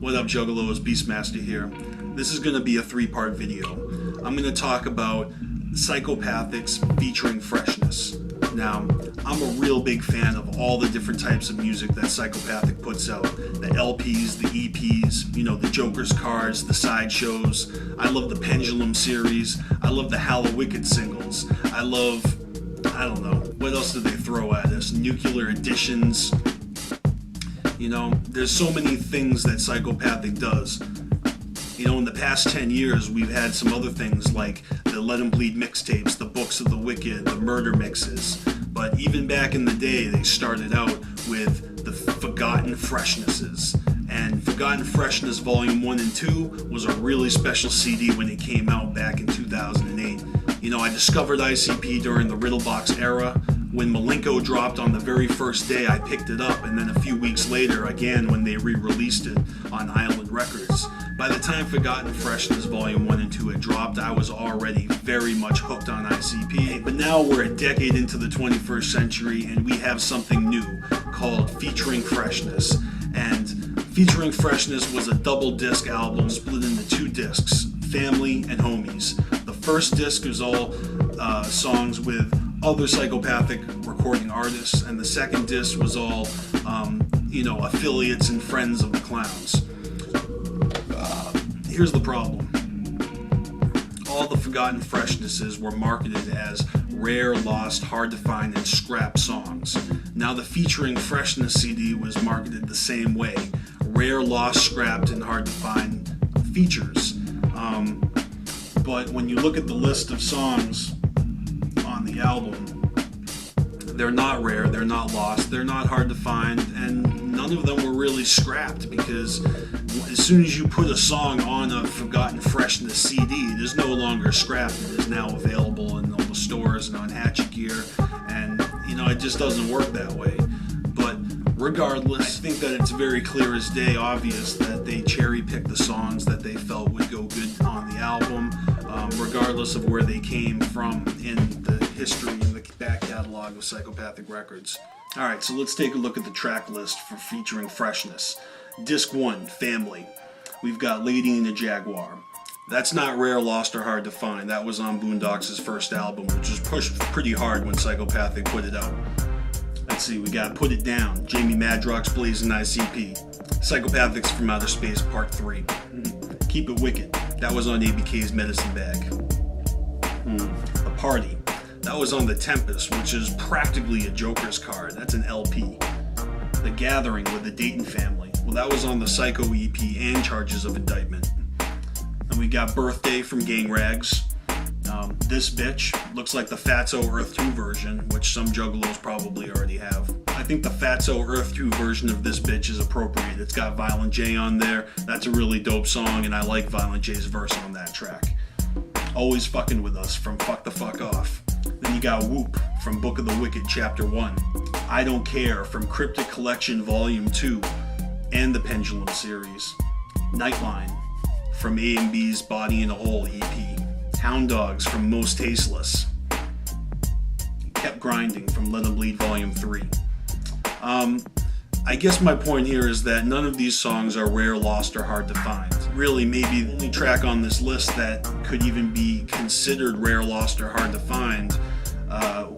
What up, Juggalos? Beastmaster here. This is going to be a three-part video. I'm going to talk about Psychopathics featuring Freshness. Now, I'm a real big fan of all the different types of music that Psychopathic puts out. The LPs, the EPs, you know, the Joker's cards, the sideshows. I love the Pendulum series. I love the Hallowicked singles. I don't know, what else did they throw at us? Nuclear Editions. You know, there's so many things that Psychopathic does. You know, in the past 10 years, we've had some other things like the Let 'Em Bleed mixtapes, the Books of the Wicked, the Murder mixes. But even back in the day, they started out with the Forgotten Freshnesses. And Forgotten Freshness Volume 1 and 2 was a really special CD when it came out back in 2008. You know, I discovered ICP during the Riddlebox era. When Malenko dropped on the very first day, I picked it up, and then a few weeks later, again, when they re-released it on Island Records. By the time Forgotten Freshness Volume 1 and 2 had dropped, I was already very much hooked on ICP. But now we're a decade into the 21st century, and we have something new called Featuring Freshness. And Featuring Freshness was a double disc album split into two discs, Family and Homies. The first disc is all songs with other Psychopathic recording artists, and the second disc was all, affiliates and friends of the clowns. Here's the problem. All the Forgotten Freshnesses were marketed as rare, lost, hard to find, and scrap songs. Now the Featuring Freshness CD was marketed the same way. Rare, lost, scrapped, and hard to find features. But when you look at the list of songs on the album, they're not rare, they're not lost, they're not hard to find, and none of them were really scrapped, because as soon as you put a song on a Forgotten Freshness CD, it is no longer scrapped. It is now available in all the stores and on Hatchet Gear, and it just doesn't work that way. But regardless, I think that it's very clear as day obvious that they cherry-picked the songs that they felt would go good on the album, regardless of where they came from in the history and the back catalog of Psychopathic Records. Alright, so let's take a look at the track list for Featuring Freshness. Disc 1, Family. We've got Lady and the Jaguar. That's not rare, lost, or hard to find. That was on Boondocks' first album, which was pushed pretty hard when Psychopathic put it out. Let's see, we got Put It Down, Jamie Madrox's Blazing ICP. Psychopathics from Outer Space Part 3. Keep It Wicked. That was on ABK's Medicine Bag. The Party. That was on The Tempest, which is practically a Joker's card. That's an LP. The Gathering with the Dayton Family. Well, that was on the Psycho EP and Charges of Indictment. And we got Birthday from Gang Rags. This Bitch looks like the Fatso Earth 2 version, which some Juggalos probably already have. I think the Fatso Earth 2 version of This Bitch is appropriate. It's got Violent J on there. That's a really dope song, and I like Violent J's verse on that track. Always Fucking With Us from Fuck the Fuck Off. Then you got Whoop from Book of the Wicked Chapter 1. I Don't Care from Cryptic Collection Volume 2 and the Pendulum series. Nightline from A&B's Body in a Hole EP. Hound Dogs from Most Tasteless. Kept Grinding from Let 'Em Bleed Volume 3. I guess my point here is that none of these songs are rare, lost, or hard to find. Really, maybe the only track on this list that could even be considered rare, lost, or hard to find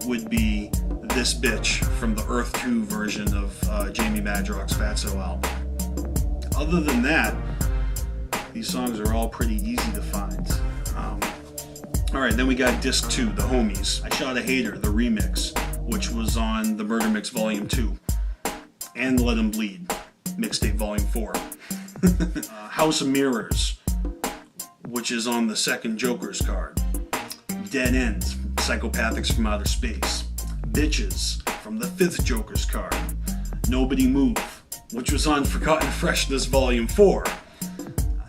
would be This Bitch from the Earth 2 version of Jamie Madrox's Fatso album. Other than that, these songs are all pretty easy to find. Alright, then we got Disc 2, The Homies. I Shot a Hater, the remix, which was on the Murder Mix Volume 2. And Let 'Em Bleed, Mixtape Volume 4. House of Mirrors, which is on the second Joker's card. Dead End, Psychopathics from Outer Space. Bitches, from the fifth Joker's card. Nobody Move, which was on Forgotten Freshness Volume 4.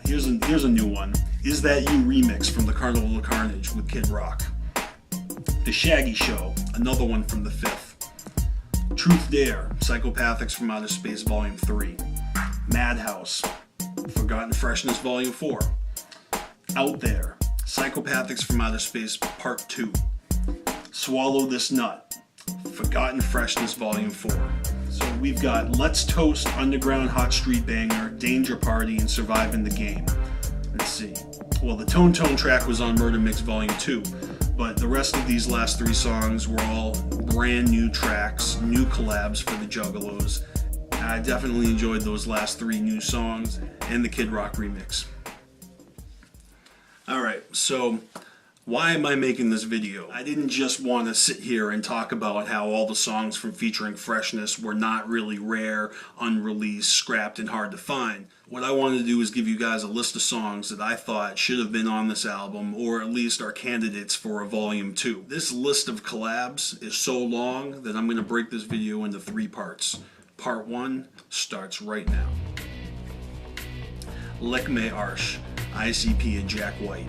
Here's a new one. Is That You remix from the Carnival of Carnage with Kid Rock. The Shaggy Show, another one from the fifth. Truth Dare, Psychopathics from Outer Space Volume 3. Madhouse, Forgotten Freshness Volume 4. Out There, Psychopathics from Outer Space Part 2. Swallow This Nut, Forgotten Freshness Volume 4. So we've got Let's Toast, Underground Hot Street Banger, Danger Party, and Surviving the Game. Let's see. Well, the Tone Tone track was on Murder Mix Volume 2, but the rest of these last 3 songs were all brand new tracks, new collabs for the Juggalos. I definitely enjoyed those last 3 new songs and the Kid Rock remix. Alright, so why am I making this video? I didn't just want to sit here and talk about how all the songs from featuring Freshness were not really rare, unreleased, scrapped, and hard to find. What I wanted to do is give you guys a list of songs that I thought should have been on this album, or at least are candidates for a Volume 2. This list of collabs is so long that I'm going to break this video into 3 parts. Part 1 starts right now. Lick Me Arsh, ICP and Jack White.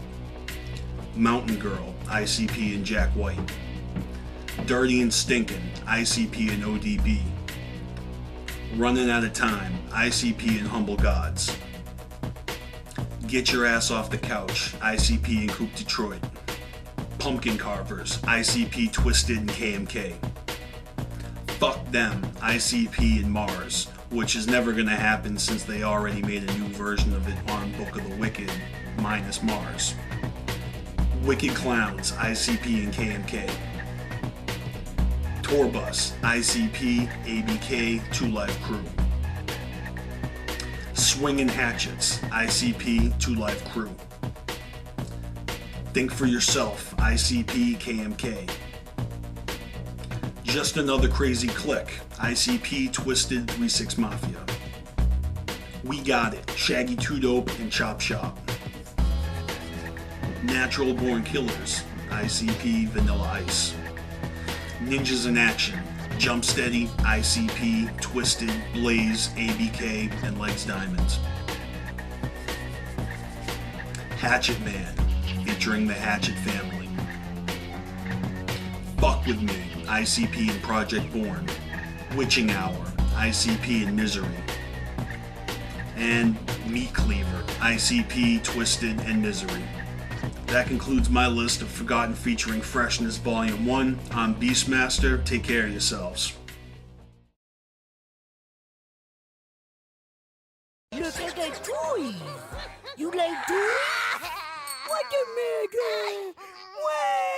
Mountain Girl, ICP and Jack White. Dirty and Stinkin', ICP and ODB. Running Out of Time, ICP and Humble Gods. Get Your Ass Off the Couch, ICP and Coupe Detroit. Pumpkin Carvers, ICP Twisted and KMK. Fuck Them, ICP and Mars, which is never gonna happen since they already made a new version of it on Book of the Wicked, minus Mars. Wicked Clowns, ICP and KMK. Tour Bus, ICP, ABK, 2 Live Crew. Swingin' Hatchets, ICP, 2 Live Crew. Think for Yourself, ICP, KMK. Just Another Crazy Click, ICP, Twisted, 3-6 Mafia. We Got It, Shaggy 2 Dope and Chop Shop. Natural Born Killers, ICP, Vanilla Ice. Ninjas in Action, Jump Steady, ICP, Twisted, Blaze, ABK, and Legs Diamonds. Hatchet Man, featuring the Hatchet Family. Fuck With Me, ICP and Project Born. Witching Hour, ICP and Misery. And Meat Cleaver, ICP, Twisted, and Misery. That concludes my list of Forgotten featuring Freshness Volume 1. I'm Beastmaster. Take care of yourselves. Look at the toys! You like toys? What the matter? What?